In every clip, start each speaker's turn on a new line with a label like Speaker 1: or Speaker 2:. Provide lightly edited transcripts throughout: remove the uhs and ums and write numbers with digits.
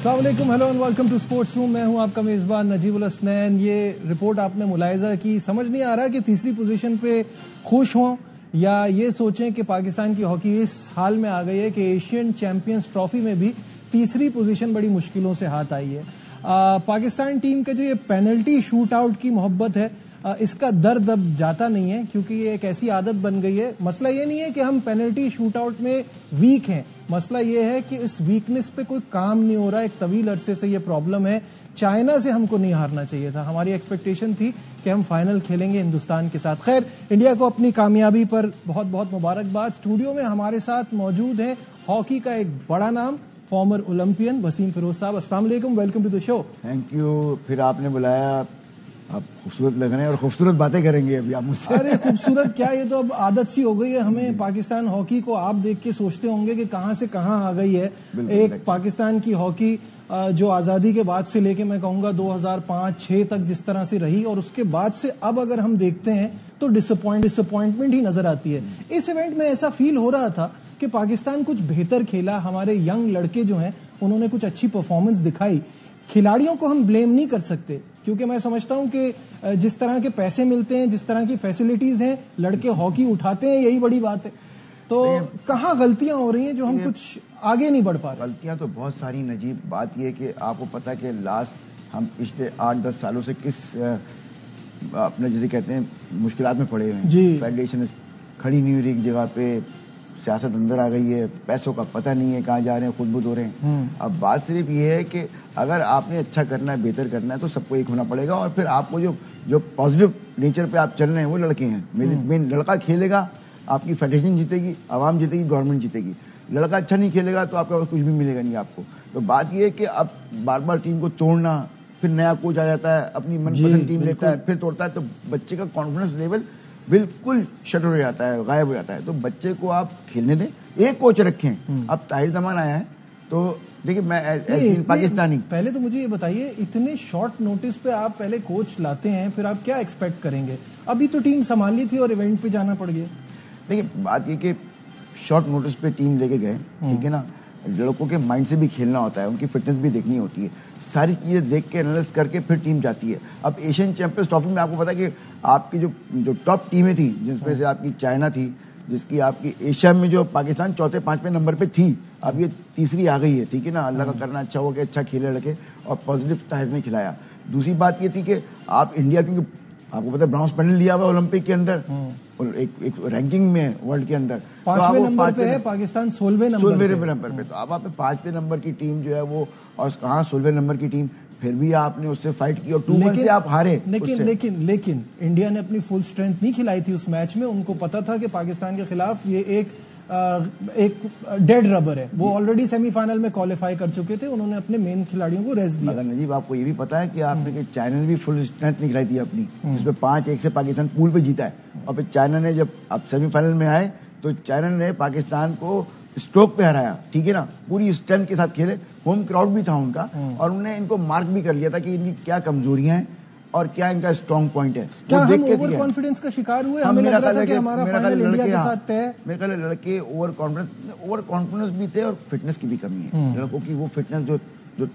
Speaker 1: अस्सलाम वालेकुम, hello and welcome to sports room. मैं हूं आपका मेजबान नजीबुल हसनैन। ये रिपोर्ट आपने मुलाहिजा की, समझ नहीं आ रहा कि तीसरी पोजीशन पे खुश हों या ये सोचें कि पाकिस्तान की हॉकी इस हाल में आ गई है कि एशियन चैंपियंस ट्रॉफी में भी तीसरी पोजीशन बड़ी मुश्किलों से हाथ आई है। पाकिस्तान टीम के जो ये पेनल्टी शूट आउट की मोहब्बत है, इसका दर्द अब जाता नहीं है क्योंकि ये एक ऐसी आदत बन गई है। मसला ये नहीं है कि हम पेनल्टी शूट आउट में वीक हैं, मसला ये है कि इस वीकनेस पे कोई काम नहीं हो रहा। एक तवील अरसे से ये प्रॉब्लम है। चाइना से हमको नहीं हारना चाहिए था, हमारी एक्सपेक्टेशन थी कि हम फाइनल खेलेंगे हिंदुस्तान के साथ। खैर, इंडिया को अपनी कामयाबी पर बहुत बहुत मुबारकबाद। स्टूडियो में हमारे साथ मौजूद है हॉकी का एक बड़ा नाम, फॉर्मर ओलंपियन वसीम फिरोज साहब। अस्सलाम वालेकुम, welcome to the show.
Speaker 2: Thank you. फिर आपने बुलाया, आप खूबसूरत लग रहे हैं और खूबसूरत बातें करेंगे अभी आप मुझसे।
Speaker 1: अरे खूबसूरत क्या, ये तो अब आदत सी हो गई है हमें। पाकिस्तान हॉकी को आप देख के सोचते होंगे कि कहां से कहां आ गई है। एक पाकिस्तान की हॉकी जो आजादी के बाद से लेके मैं कहूंगा 2005-6 तक जिस तरह से रही, और उसके बाद से अब अगर हम देखते हैं तो डिसअपॉइंटमेंट ही नजर आती है। इस इवेंट में ऐसा फील हो रहा था कि पाकिस्तान कुछ बेहतर खेला, हमारे यंग लड़के जो हैं उन्होंने कुछ अच्छी परफॉर्मेंस दिखाई। खिलाड़ियों को हम ब्लेम नहीं कर सकते क्योंकि मैं समझता हूं कि जिस तरह के पैसे मिलते हैं, जिस तरह की फैसिलिटीज हैं, लड़के हॉकी उठाते हैं, यही बड़ी बात है। तो कहाँ गलतियां हो रही हैं जो हम कुछ आगे नहीं बढ़ पा रहे?
Speaker 2: गलतियां तो बहुत सारी नजीब। बात यह कि आपको पता है कि लास्ट हम पिछले 8-10 सालों से किस अपने जिसे कहते हैं मुश्किलात में पड़े हुए हैं। फेडरेशन खड़ी नहीं हो रही एक जगह पे, सियासत अंदर आ गई है, पैसों का पता नहीं है कहाँ जा रहे हैं, खुद बुद हो रहे हैं। अब बात सिर्फ ये है कि अगर आपने अच्छा करना है, बेहतर करना है तो सबको एक होना पड़ेगा। और फिर आपको जो पॉजिटिव नेचर पे आप चल रहे हैं वो लड़के हैं। मेन लड़का खेलेगा, आपकी फेडरेशन जीतेगी, आवाम जीतेगी, गवर्नमेंट जीतेगी। लड़का अच्छा नहीं खेलेगा तो आपका कुछ भी मिलेगा नहीं आपको। तो बात यह है कि अब बार बार टीम को तोड़ना, फिर नया कोच आ जाता है, अपनी मनपसंद टीम लेता है, फिर तोड़ता है, तो बच्चे का कॉन्फिडेंस लेवल बिल्कुल शटर हो जाता है, गायब हो जाता है। तो बच्चे को आप खेलने दें, एक कोच रखें। अब ताहिर जमान आया है तो देखिए, मैं पाकिस्तानी।
Speaker 1: पहले तो मुझे ये बताइए, इतने शॉर्ट नोटिस पे आप पहले कोच लाते हैं, फिर आप क्या एक्सपेक्ट करेंगे? अभी तो टीम संभाली थी और इवेंट पे जाना पड़ गया।
Speaker 2: देखिए, बात ये कि शॉर्ट नोटिस पे टीम लेके गए, ठीक है ना। लड़कों के माइंड से भी खेलना होता है, उनकी फिटनेस भी देखनी होती है, सारी चीजें देख के एनालाइज करके फिर टीम जाती है। अब एशियन चैंपियंस ट्रॉफी में आपको पता है कि आपकी जो टॉप टीमें थी, जिसमें से आपकी चाइना थी, जिसकी आपकी एशिया में जो पाकिस्तान 4-5वें नंबर पे थी, अब ये तीसरी आ गई है, ठीक है ना। अल्लाह का करना अच्छा हो कि अच्छा खेले लड़के और पॉजिटिव ताहिर ने खिलाया। दूसरी बात ये थी कि आप इंडिया, क्योंकि आपको पता है ब्रॉन्ज मेडल लिया हुआ ओलंपिक के अंदर और एक रैंकिंग में वर्ल्ड के अंदर
Speaker 1: 5वें नंबर पे है पाकिस्तान, 16वें
Speaker 2: नंबर पे। तो अब आप 5वें नंबर की टीम जो है वो, और कहाँ 16वें नंबर की टीम, फिर भी आपने उससे फाइट की और 2-1 से आप हारे।
Speaker 1: लेकिन इंडिया ने अपनी फुल स्ट्रेंथ नहीं खिलाई थी उस मैच में। उनको पता था कि पाकिस्तान के खिलाफ ये एक डेड रबर है। वो ऑलरेडी सेमीफाइनल में क्वालिफाई कर चुके थे, उन्होंने अपने मेन खिलाड़ियों को रेस्ट दिया।
Speaker 2: मगर नजीब, आपको ये भी पता है कि आपने चाइना ने भी फुल स्ट्रेंथ नहीं खिलाई थी अपनी, जिसमें 5-1 से पाकिस्तान पूल पे जीता है। और फिर चाइना ने जब अब सेमीफाइनल में आए तो चाइना ने पाकिस्तान को स्ट्रोक पे हराया, ठीक है ना। पूरी स्ट्रेंथ के साथ खेले, होम क्राउड भी था उनका, और उन्होंने इनको मार्क भी कर लिया था कि इनकी क्या कमजोरियां हैं और क्या इनका स्ट्रॉन्ग पॉइंट है।
Speaker 1: क्या हम ओवर कॉन्फिडेंस का शिकार हुए? हमें लग रहा था कि हमारा फाइनल इंडिया के साथ तय है।
Speaker 2: मेरे ख्याल लड़के ओवर कॉन्फिडेंस भी थे और फिटनेस की भी कमी है लड़कों की। वो फिटनेस जो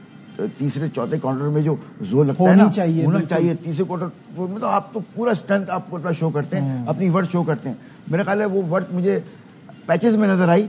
Speaker 2: तीसरे चौथे क्वार्टर में जो जोर लगता है ना, होना चाहिए। तीसरे क्वार्टर में तो आप तो पूरा स्ट्रेंथ आप अपना शो करते हैं, अपनी वर्थ शो करते हैं। मेरा ख्याल है वो वर्थ मुझे पैचेस में नजर आई।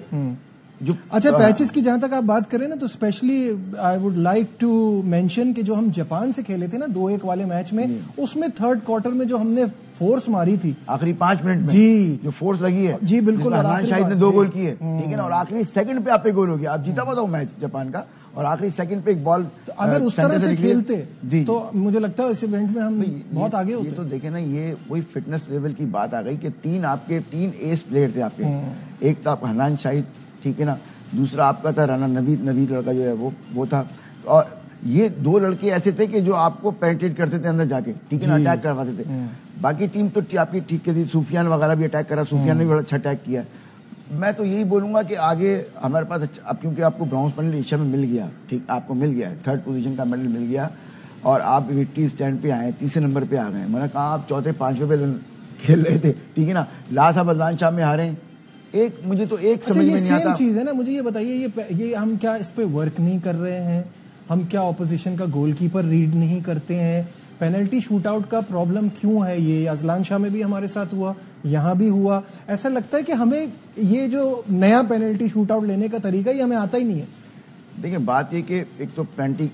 Speaker 1: अच्छा, पैचेस की जहां तक आप बात करें ना, तो specially I would like to mention कि जो हम जापान से खेले थे ना 2-1 वाले मैच में, उसमें थर्ड क्वार्टर में जो हमने फोर्स मारी थी
Speaker 2: आखिरी 5 मिनट में,
Speaker 1: जी
Speaker 2: जो फोर्स लगी है,
Speaker 1: जी बिल्कुल,
Speaker 2: शाहिद ने 2 गोल किए, ठीक है ना। और आखिरी सेकंड पे आप पे गोल हो गया। आप जीता हुआ था मैच जापान का, और आखिरी सेकंड पे एक बॉल,
Speaker 1: तो अगर उस तरह से खेलते तो मुझे लगता है इस इवेंट में हम बहुत आगे होते।
Speaker 2: ये तो देखे ना, ये वही फिटनेस लेवल की बात आ गई कि 3 एस प्लेयर थे आपके। एक था हनान शाहिद, ठीक है ना, दूसरा आपका था राना नवीद लड़का जो है वो था, और ये 2 लड़के ऐसे थे कि जो आपको पेनिट्रेट करते थे अंदर जाके, ठीक है ना, अटैक करवाते थे। बाकी टीम तो आपकी ठीक थी, सूफियान वगैरह भी अटैक करा, सूफियान ने भी बड़ा अच्छा अटैक किया। मैं तो यही बोलूंगा कि आगे हमारे पास अब क्योंकि आपको ब्रॉन्ज मेडल एशिया में मिल गया, ठीक, आपको मिल गया है, 3rd पोजीशन का मेडल मिल गया, और आप विक्ट्री स्टैंड पे आए, 3रे नंबर पे आ गए। मैंने कहा आप 4-5वें पे खेल रहे थे, ठीक है ना। लास्ट आप अदनान शाह में हारे। एक मुझे तो एक समझ में नहीं आता।
Speaker 1: चीज है ना, मुझे ये बताइए, ये हम क्या इस पे वर्क नहीं कर रहे हैं? हम क्या ऑपोजिशन का गोलकीपर रीड नहीं करते हैं? पेनल्टी शूटआउट का प्रॉब्लम क्यों है? ये अजलान शाह में भी हमारे साथ हुआ, यहाँ भी हुआ। ऐसा लगता है कि हमें ये जो नया पेनल्टी शूटआउट लेने का तरीका ये हमें आता ही नहीं है।
Speaker 2: देखिए बात ये कि एक तो पेनल्टी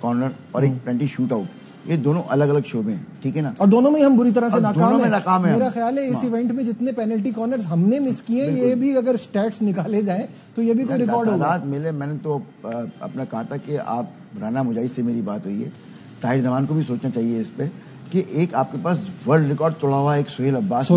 Speaker 2: कॉर्नर और एक पेनल्टी शूटआउट, ये दोनों अलग अलग शोबे हैं, ठीक है ना,
Speaker 1: और दोनों में हम बुरी तरह से नाकाम है।
Speaker 2: मेरा
Speaker 1: ख्याल है इस इवेंट में जितने पेनल्टी कॉर्नर्स हमने मिस किए, ये भी अगर स्टैट्स निकाले जाए तो ये भी कोई रिकॉर्ड होगा।
Speaker 2: मिले, मैंने तो अपना कहा था कि आप राना मुजाहिद से मेरी बात हुई है, ताहिर जमान को भी सोचना चाहिए इस पे कि एक आपके पास वर्ल्ड रिकॉर्ड तोड़ा हुआ एक सोहेल अब्बास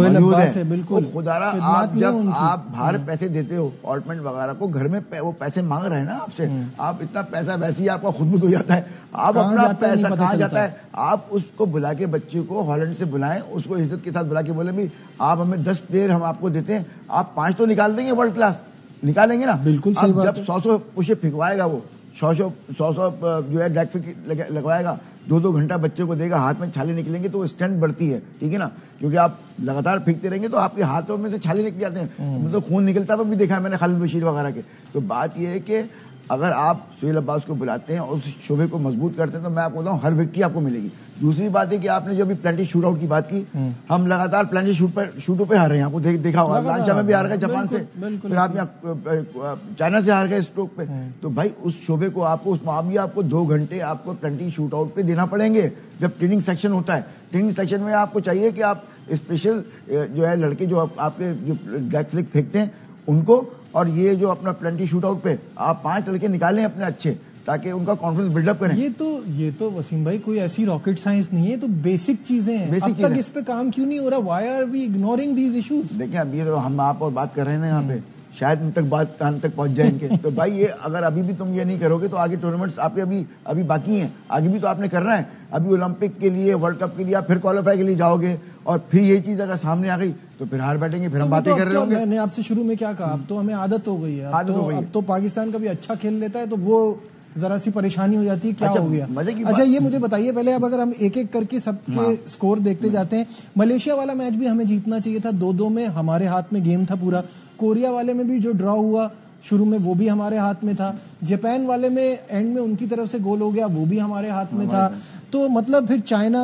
Speaker 1: है, बिल्कुल
Speaker 2: खुदारा। आप जब आप बाहर पैसे देते हो ऑल्टमेंट वगैरह को, घर में वो पैसे मांग रहे हैं ना आपसे, आप इतना पैसा वैसे ही आपका खुद हो जाता है, आप अपना पैसा कहाँ जाता है। आप उसको बुला के बच्चे को हॉलैंड से बुलाएं, उसको इज्जत के साथ बुला के बोले भी आप हमें 10 प्लेयर हम आपको देते हैं, आप 5 तो निकाल देंगे, वर्ल्ड क्लास निकालेंगे ना।
Speaker 1: बिल्कुल सही बात।
Speaker 2: जब 100 पुशे फेंकवाएगा, वो 100 जो है ड्रैग फिक लगवाएगा, 2-2 घंटा बच्चे को देगा, हाथ में छाले निकलेंगे तो स्ट्रेंथ बढ़ती है, ठीक है ना, क्योंकि आप लगातार फेंकते रहेंगे तो आपके हाथों में से छाले निकल जाते हैं, मतलब खून निकलता है, भी देखा है मैंने खालिद बशीर वगैरह के। तो बात यह है कि अगर आप सोहेल अब्बास को बुलाते हैं और उस शोबे को मजबूत करते हैं तो मैं आपको बताऊं हर विक्ट्री आपको मिलेगी। दूसरी बात है कि आपने जो अभी पेनल्टी शूट आउट की बात की, हम लगातार पेनल्टी शूटों पे हार रहे हैं, आपको देखा होगा, लांचा में भी हार गए जापान से, फिर आप यहाँ चाइना से हार गए स्ट्रोक पे। तो भाई उस शोबे को आपको, उस मामले आपको 2 घंटे आपको पेनल्टी शूट आउट पे देना पड़ेंगे जब ट्रेनिंग सेक्शन होता है। ट्रेनिंग सेक्शन में आपको चाहिए कि आप स्पेशल जो है लड़के जो आपके जो ड्रैग फ्लिक फेंकते हैं उनको, और ये जो अपना पेनल्टी शूटआउट पे आप 5 लड़के निकालें अपने अच्छे, ताकि उनका कॉन्फिडेंस बिल्डअप करें।
Speaker 1: ये तो वसीम भाई कोई ऐसी रॉकेट साइंस नहीं है, तो बेसिक चीजें हैं। अब तक इस पे काम क्यों नहीं हो रहा? Why are we ignoring these issues?
Speaker 2: देखिए अब ये तो हम आप और बात कर रहे हैं ना यहाँ पे, शायद उन तक बात कान तक पहुंच जाएंगे। तो भाई ये अगर अभी भी तुम ये नहीं करोगे तो आगे टूर्नामेंट्स आपके अभी बाकी हैं, आगे भी तो आपने करना है। अभी ओलंपिक के लिए, वर्ल्ड कप के लिए आप फिर क्वालिफाई के लिए जाओगे, और फिर ये चीज अगर सामने आ गई तो फिर हार बैठेंगे, फिर हम बातें कर रहे होंगे।
Speaker 1: मैंने आपसे शुरू में क्या कहा, अब तो हमें आदत हो गई है। अब तो पाकिस्तान कभी अच्छा खेल लेता है तो वो जरा सी परेशानी हो जाती है, क्या हो गया। अच्छा ये मुझे बताइए पहले, अब अगर हम एक एक करके सबके स्कोर देखते जाते हैं, मलेशिया वाला मैच भी हमें जीतना चाहिए था, 2-2 में हमारे हाथ में गेम था पूरा। कोरिया वाले में भी जो ड्रॉ हुआ शुरू में वो भी हमारे हाथ में था। जापान वाले में एंड में उनकी तरफ से गोल हो गया, वो भी हमारे हाथ में था। तो मतलब फिर चाइना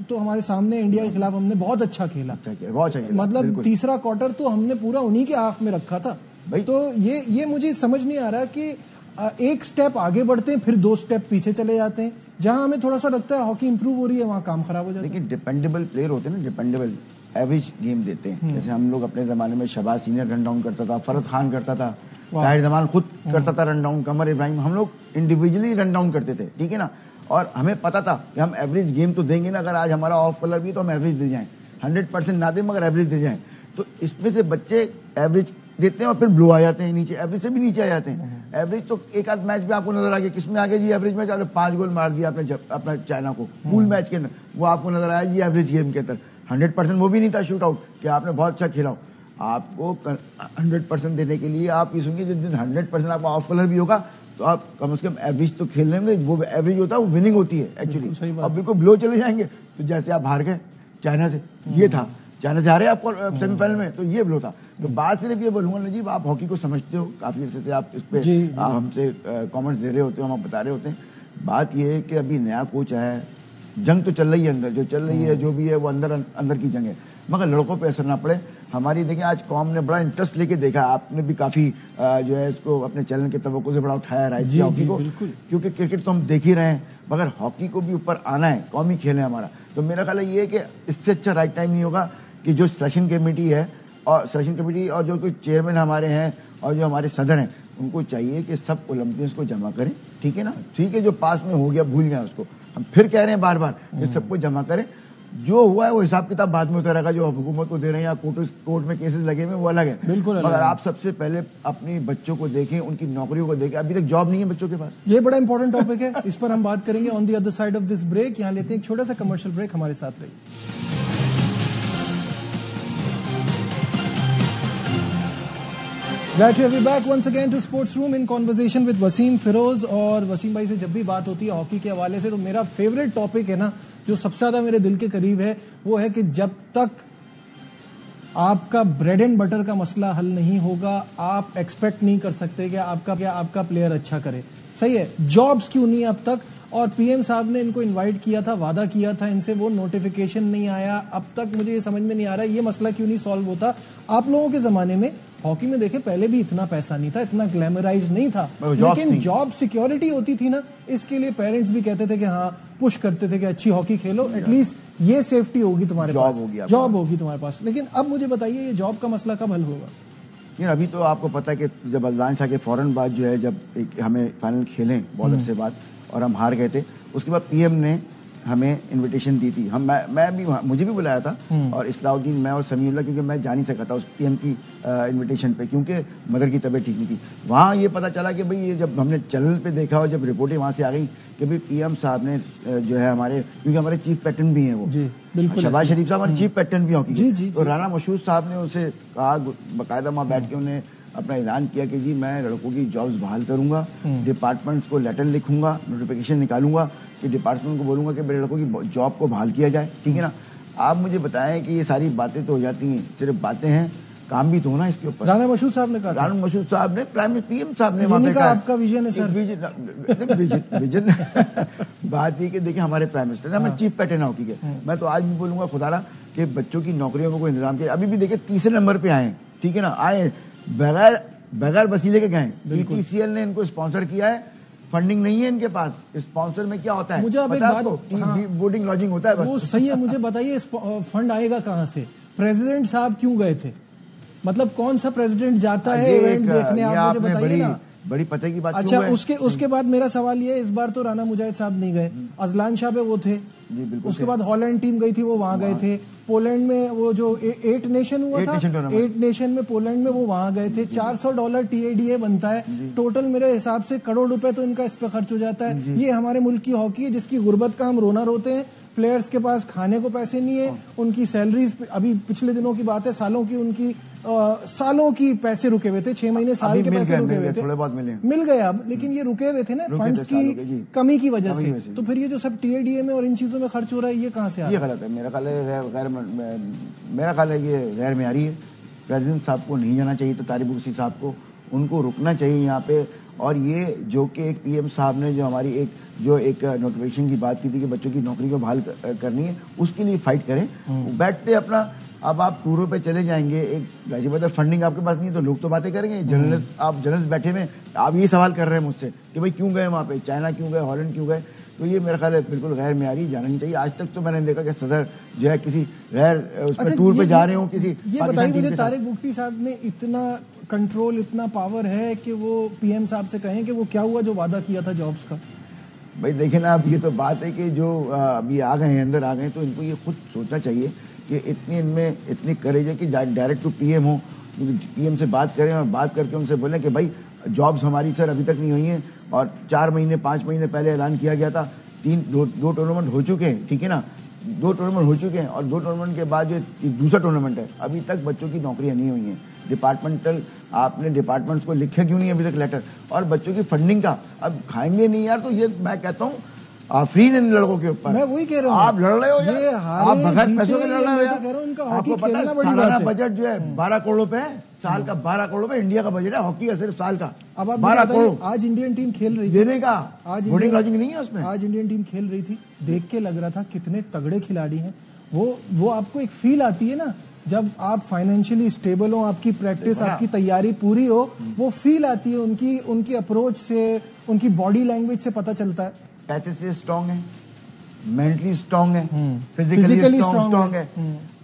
Speaker 1: तो हमारे सामने, इंडिया के खिलाफ हमने बहुत अच्छा खेला, मतलब तीसरा क्वार्टर तो हमने पूरा उन्हीं के हाफ में रखा था। तो ये मुझे समझ नहीं आ रहा कि एक स्टेप आगे बढ़ते हैं फिर 2 स्टेप पीछे चले जाते हैं। जहां हमें थोड़ा सा लगता है हॉकी इंप्रूव हो रही है वहां काम खराब हो जाता है।
Speaker 2: लेकिन डिपेंडेबल प्लेयर होते हैं ना, डिपेंडेबल एवरेज गेम देते हैं। जैसे हम लोग अपने जमाने में शहबाज सीनियर रन डाउन करता था, फरद खान करता था, ताहिर जमान खुद करता था रन डाउन, कमर इब्राहिम, हम लोग इंडिविजुअली रन डाउन करते थे, ठीक है ना। और हमें पता था कि हम एवरेज गेम तो देंगे ना, अगर आज हमारा ऑफ कलर भी तो हम एवरेज दे जाएं, 100% ना दें मगर एवरेज दे जाएं। तो इसमें से बच्चे एवरेज देते हैं और फिर ब्लो आ जाते हैं नीचे, एवरेज से भी नीचे आ जाते हैं। एवरेज तो एक आध मैच में आपको नजर आ गया, किसमें आगे जी एवरेज मैच, आपने 5 गोल मार दिया आपने अपना चाइना को पूल मैच के अंदर, वो आपको नजर आया जी एवरेज गेम के अंदर। 100% वो भी नहीं था शूट आउट कि आपने बहुत अच्छा खेला हो। आपको 100% देने के लिए आप ये सुनिए, जिस दिन 100% आपका ऑफ कलर भी होगा तो आप कम से कम एवरेज तो खेल लेंगे। वो एवरेज होता है वो विनिंग होती है एक्चुअली। अब बिल्कुल ब्लो चले जाएंगे तो जैसे आप हार गए चाइना से, ये था, चाइना से हारे आपको सेमीफाइनल में, तो ये ब्लो था। तो बात सिर्फ ये बोलूंगा नजीब, आप हॉकी को समझते हो काफी अच्छे से, आप इस पे हमसे कमेंट्स दे रहे होते हो, हम बता रहे होते हैं। बात ये है कि अभी नया कोच है, जंग तो चल रही है अंदर, जो चल रही है जो भी है वो अंदर की जंग है, मगर लड़कों पे असर ना पड़े। हमारी देखिए आज कॉम ने बड़ा इंटरेस्ट लेके देखा, आपने भी काफी जो है इसको अपने चैनल के तवक्को से बड़ा उठाया राइट हॉकी को, क्योंकि क्रिकेट तो हम देख ही रहे हैं मगर हॉकी को भी ऊपर आना है, कौमी खेल है हमारा। तो मेरा ख्याल ये है कि इससे अच्छा राइट टाइम नहीं होगा कि जो सेलेक्शन कमेटी है और सेलेक्शन कमेटी और जो कोई चेयरमैन हमारे हैं और जो हमारे सदर हैं, उनको चाहिए कि सब ओलंपियंस को जमा करें, ठीक है ना। ठीक है, जो पास में हो गया भूल गया उसको, हम फिर कह रहे हैं बार बार कि सबको जमा करें। जो हुआ है वो हिसाब किताब बाद में होता रहेगा, जो हुकूमत को दे रहे हैं या कोर्ट में केसेस लगे हुए वो अलग है, बिल्कुल। मगर आप सबसे पहले अपनी बच्चों को देखें, उनकी नौकरियों को देखें। अभी तक जॉब नहीं है बच्चों के पास,
Speaker 1: ये बड़ा इंपॉर्टेंट टॉपिक है, इस पर हम बात करेंगे on the other side of this break. यहाँ लेते हैं एक छोटा सा कमर्शियल ब्रेक, हमारे साथ रहिए। Glad to have you back once again to Sports Room in conversation with Wasim Firoz. और वसीम भाई से जब भी बात होती है हॉकी के हवाले से, तो मेरा फेवरेट टॉपिक है ना, जो सबसे ज्यादा मेरे दिल के करीब है, वो है कि जब तक आपका ब्रेड एंड बटर का मसला हल नहीं होगा, आप एक्सपेक्ट नहीं कर सकते कि आपका प्लेयर अच्छा करे। सही है, जॉब्स क्यों नहीं अब तक? और पीएम साहब ने इनको इनवाइट किया था, वादा किया था इनसे, वो नोटिफिकेशन नहीं आया अब तक। मुझे ये समझ में नहीं आ रहा है ये मसला क्यों नहीं सॉल्व होता। आप लोगों के जमाने में हॉकी में देखे पहले भी इतना पैसा नहीं था, इतना ग्लैमराइज नहीं था, लेकिन जॉब सिक्योरिटी होती थी ना, इसके लिए पेरेंट्स भी कहते थे कि हाँ, पुश करते थे कि अच्छी हॉकी खेलो, एटलीस्ट ये सेफ्टी होगी तुम्हारे पास, जॉब होगी तुम्हारे पास। लेकिन अब मुझे बताइए ये जॉब का मसला कब हल होगा?
Speaker 2: यार अभी तो आपको पता है कि जब अजलान शाह के फौरन बाद जो है, जब हमें फाइनल खेलें बहुत अच्छे बाद और हम हार गए थे, उसके बाद पीएम ने हमें इनविटेशन दी थी। मैं भी मुझे भी बुलाया था, और इस्लाउद्दीन, मैं और समीउल्लाह, क्योंकि मैं जा नहीं सका था उस पीएम की इनविटेशन पे, क्योंकि मदर की तबीयत ठीक नहीं थी। वहाँ ये पता चला कि भाई ये जब हमने चैनल पे देखा और जब रिपोर्टें वहाँ से आ गई कि भाई पीएम साहब ने जो है हमारे, क्योंकि हमारे चीफ कैप्टन भी हैं वो, शहबाज शरीफ साहब हमारे चीफ कैप्टन भी हॉकी, तो राना मशहूद साहब ने उसे कहा, बाकायदा वहाँ बैठ के उन्हें अपना ऐलान किया कि जी मैं लड़कों की जॉब्स बहाल करूंगा, डिपार्टमेंट्स को लेटर लिखूंगा, नोटिफिकेशन निकालूंगा कि डिपार्टमेंट को बोलूंगा कि मेरे लड़कों की जॉब को बहाल किया जाए, ठीक है ना। आप मुझे बताएं कि ये सारी बातें तो हो जाती हैं, सिर्फ बातें हैं, काम भी तो होना इसके ऊपर।
Speaker 1: राना मशहूद साहब ने कहा,
Speaker 2: राना मशहूद साहब ने, प्राइम मिनिस्टर पीएम साहब ने वहां कहा
Speaker 1: आपका विजन है सर,
Speaker 2: विजन बात ये कि देखिए हमारे प्राइम मिनिस्टर ने, हमारे चीफ पैटर्न हॉकी के, मैं तो आज भी बोलूंगा खुदारा कि बच्चों की नौकरियों को कोई इंतजाम किया। अभी भी देखिए तीसरे नंबर पे आए, ठीक है ना, आए बगैर वसीले के गए। बीटीसीएल ने इनको स्पॉन्सर किया है, फंडिंग नहीं है इनके पास। स्पॉन्सर में क्या होता है
Speaker 1: मुझे अब एक बात,
Speaker 2: बोर्डिंग लॉजिंग होता है बस।
Speaker 1: वो सही है, मुझे बताइए फंड आएगा कहाँ से? प्रेसिडेंट साहब क्यों गए थे? मतलब कौन सा प्रेसिडेंट जाता है इवेंट देखने? आप मुझे बताइए ना,
Speaker 2: बड़ी पते की बात।
Speaker 1: अच्छा, उसके बाद मेरा सवाल ये है, इस बार तो राना मुजाहिद साहब नहीं गए, अजलान शाह पे वो थे, उसके बाद हॉलैंड टीम गई थी, वो वहां गए थे। पोलैंड में वो जो 8 नेशन हुआ था, 8 नेशन में पोलैंड में वो वहां गए थे। $400 TADA बनता है टोटल, मेरे हिसाब से करोड़ रुपए तो इनका इस पे खर्च हो जाता है। ये हमारे मुल्क की हॉकी है जिसकी गुर्बत का हम रोना रोते हैं। प्लेयर्स के पास खाने को पैसे नहीं है, उनकी सैलरीज, अभी पिछले दिनों की बात है, सालों की पैसे रुके हुए थे, 6 महीने साल के पैसे रुके हुए थे,
Speaker 2: थोड़े बहुत
Speaker 1: मिल गए अब, लेकिन ये रुके हुए थे ना फंड्स की कमी की वजह से। तो फिर ये जो सब TADA में और इन चीजों में खर्च हो रहा है, ये कहाँ से आ रहा है?
Speaker 2: ये गलत है, मेरा ख्याल है ये गैर मेयारी है। प्रेसिडेंट साहब को नहीं जाना चाहिए था, तारिक बुरसी साहब को, उनको रुकना चाहिए यहाँ पे। और ये जो कि एक पीएम साहब ने जो हमारी एक नोटिफिकेशन की बात की थी कि बच्चों की नौकरी को बहाल करनी है, उसके लिए फाइट करें, बैठते अपना। अब आप टूरों पे चले जाएंगे, एक राजीव बदर फंडिंग आपके पास नहीं है तो लोग तो बातें करेंगे। जर्नलिस्ट बैठे हुए, आप ये सवाल कर रहे हैं मुझसे कि भाई क्यों गए वहां पे, चाइना क्यों गए, हॉलैंड क्यों गए? तो ये मेरा ख्याल है बिल्कुल गैर मेयारी, जाना नहीं चाहिए। आज तक तो मैंने देखा कि सदर जो है किसी गैर टूर पे जा रहे हो किसी।
Speaker 1: ये बताइए मुझे, तारिक बुख्ती साहब में इतना कंट्रोल, इतना पावर है कि वो पीएम साहब से कहें कि वो क्या हुआ जो वादा किया था जॉब्स का?
Speaker 2: भाई देखिए ना, अब ये तो बात है कि जो अभी आ गए हैं, अंदर आ गए, तो इनको ये खुद सोचना चाहिए कि इनमें इतनी करेज है कि डायरेक्ट टू पीएम हो, पीएम से बात करें और बात करके उनसे बोलें कि भाई जॉब्स हमारी सर अभी तक नहीं हुई हैं, और 4 महीने 5 महीने पहले ऐलान किया गया था। दो टूर्नामेंट हो चुके हैं, ठीक है ना, 2 टूर्नामेंट हो चुके हैं, और 2 टूर्नामेंट के बाद जो दूसरा टूर्नामेंट है, अभी तक बच्चों की नौकरियां नहीं हुई हैं। डिपार्टमेंटल, आपने डिपार्टमेंट्स को लिखे क्यों नहीं अभी तक लेटर? और बच्चों की फंडिंग का अब खाएंगे नहीं यार, तो ये मैं कहता हूँ आफरीन इन लड़कों के ऊपर।
Speaker 1: मैं वही कह रहा हूँ,
Speaker 2: आप लड़ रहे हो यार, आप बगैर पैसों के लड़ रहे हो यार।
Speaker 1: आपको पता है
Speaker 2: सालाना बजट जो है 12 करोड़ रुपए है, साल का 12 करोड़ रुपए इंडिया का बजट है हॉकी का, सिर्फ साल का।
Speaker 1: अब आप 12 करोड़ आज इंडियन टीम खेल रही थी
Speaker 2: देने का,
Speaker 1: आज
Speaker 2: बोर्डिंग लॉजिंग नहीं है उसमें।
Speaker 1: आज इंडियन टीम खेल रही थी, देख के लग रहा था कितने तगड़े खिलाड़ी हैं वो आपको एक फील आती है ना, जब आप फाइनेंशियली स्टेबल हो, आपकी प्रैक्टिस, आपकी तैयारी पूरी हो, वो फील आती है। उनकी अप्रोच से, उनकी बॉडी लैंग्वेज से पता चलता है।
Speaker 2: पैसे से स्ट्रांग है, मेंटली स्ट्रांग है, फिजिकली स्ट्रांग है।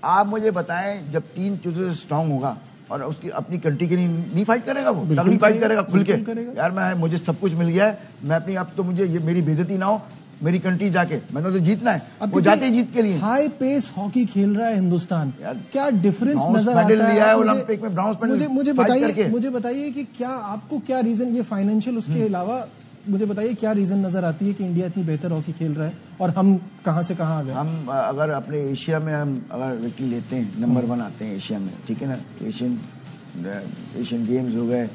Speaker 2: आप मुझे बताएं, जब 3 चीजों से स्ट्रांग होगा और उसकी अपनी कंट्री के लिए नहीं फाइट करेगा, वो तगड़ी फाइट करेगा खुल के। यार मुझे सब कुछ मिल गया है, मैं अपनी, अब तो मुझे ये मेरी बेइज्जती ना हो मेरी कंट्री जाके, मैंने तो जीतना है, वो जाते जीत के लिए।
Speaker 1: हाई पेस हॉकी खेल रहा है हिंदुस्तान, क्या डिफरेंस नजर आता है?
Speaker 2: ओलंपिक में ब्रॉन्ज मेडल
Speaker 1: मुझे बताइए कि क्या आपको क्या रीजन, ये फाइनेंशियल उसके अलावा मुझे बताइए क्या रीजन नजर आती है कि इंडिया इतनी बेहतर हॉकी खेल रहा है और हम कहां से कहां आ गए?
Speaker 2: हम अगर अपने एशिया में हम अगर विकेट लेते हैं, नंबर 1 आते हैं एशिया में, ठीक है ना। एशियन गेम्स हो गए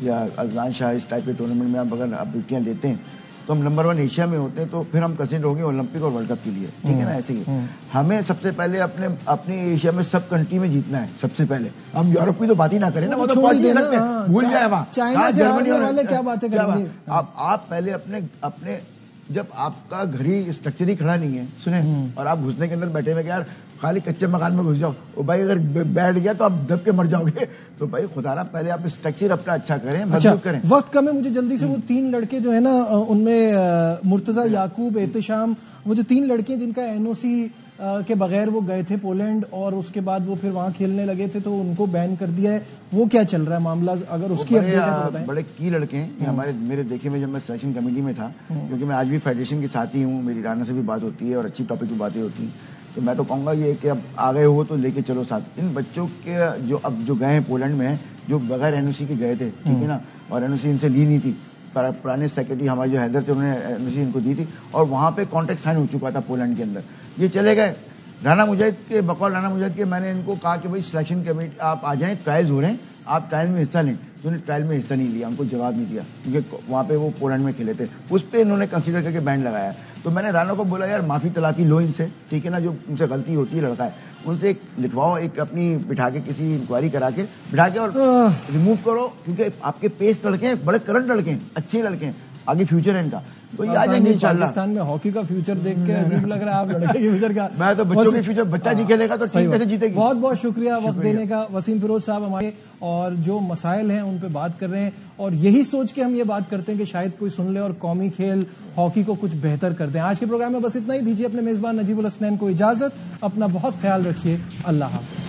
Speaker 2: या अजलान शाह इस टाइप के टूर्नामेंट में आप अगर आप विकेट लेते हैं तो हम नंबर 1 एशिया में होते हैं, तो फिर हम कंसिडर होंगे ओलंपिक और वर्ल्ड कप के लिए, ठीक है ना। ऐसे ही हमें सबसे पहले अपने एशिया में सब कंट्री में जीतना है सबसे पहले। हम यूरोप की तो बात ही ना करें ना, वो तो पहुंच ही सकते हैं, भूल जाए वहाँ
Speaker 1: चाइना से
Speaker 2: जर्मनी
Speaker 1: वाले क्या बातें करेंगे।
Speaker 2: आप पहले अपने जब आपका घर ही स्ट्रक्चर ही खड़ा नहीं है, सुने, और आप घुसने के अंदर बैठे हुए यार खाली कच्चे मकान में घुस जाओ, और भाई अगर बैठ गया तो आप दब के मर जाओगे। तो भाई खुदा ना पहले आप स्ट्रक्चर अपना अच्छा करें, मजबूत करें।
Speaker 1: वक्त कम है, मुझे जल्दी से वो 3 लड़के जो है ना, उनमें मुर्तजा, याकूब, एहतिशाम, वो जो 3 लड़के जिनका एनओसी के बगैर वो गए थे पोलैंड, और उसके बाद वो फिर वहां खेलने लगे थे, तो उनको बैन कर दिया है, वो क्या चल रहा है मामला, अगर उसकी अपडेट है तो बताएं।
Speaker 2: बड़े की लड़के हैं मेरे देखे में, जब मैं सिलेक्शन कमेटी में था, क्योंकि मैं आज भी फेडरेशन के साथ ही हूँ, मेरी राना से भी बात होती है और अच्छी टॉपिक की बातें होती हैं, तो मैं तो कहूँगा ये कि अब आ गए हो तो लेके चलो साथ। इन बच्चों के जो गए हैं पोलैंड में, जो बगैर एनओसी के गए थे, ठीक है ना, और एनओसी इनसे ली नहीं थी, पुराने सेक्रेटरी हमारे जो हैदर थे उन्होंने एनओसी इनको दी थी, और वहाँ पे कॉन्ट्रैक्ट साइन हो चुका था पोलैंड के अंदर, ये चले गए। राना मुजाहिद के बकौल राना मुजाहिद के मैंने इनको कहा कि भाई सिलेक्शन कमेटी आप आ जाएं, ट्रायल्स हो रहे हैं, आप ट्रायल में हिस्सा लें, तो उन्होंने ट्रायल में हिस्सा नहीं लिया, उनको जवाब नहीं दिया, क्योंकि वहाँ पे वो पोलैंड में खेले थे, उस पर इन्होंने कंसीडर करके बैन लगाया। तो मैंने राना को बोला यार माफी तलाफी लो इनसे, ठीक है ना, जो उनसे गलती होती है, लड़का है, उनसे एक लिखवाओ, एक अपनी बिठा के किसी इंक्वायरी करा के बिठा के और रिमूव करो, क्योंकि आपके पेस लड़के हैं, बड़े करंट लड़के हैं, अच्छे लड़के हैं, आगे फ्यूचर है इनका, तो ये आ जाएंगे इंशाल्लाह।
Speaker 1: पाकिस्तान में हॉकी का फ्यूचर देख के अजीब लग रहा है, आप लड़के के फ्यूचर का।
Speaker 2: मैं तो बच्चों के फ्यूचर, बच्चा नहीं खेलेगा तो टीम कैसे जीतेगी।
Speaker 1: बहुत बहुत शुक्रिया वक्त देने का वसीम फिरोज साहब, हमारे और जो मसाइल हैं उन पे बात कर रहे हैं, और यही सोच के हम ये बात करते हैं कि शायद कोई सुन ले और कौमी खेल हॉकी को कुछ बेहतर कर दें। आज के प्रोग्राम में बस इतना ही, दीजिए अपने मेजबान नजीबुल हसनैन को इजाजत, अपना बहुत ख्याल रखिए, अल्लाह हाफ़िज़।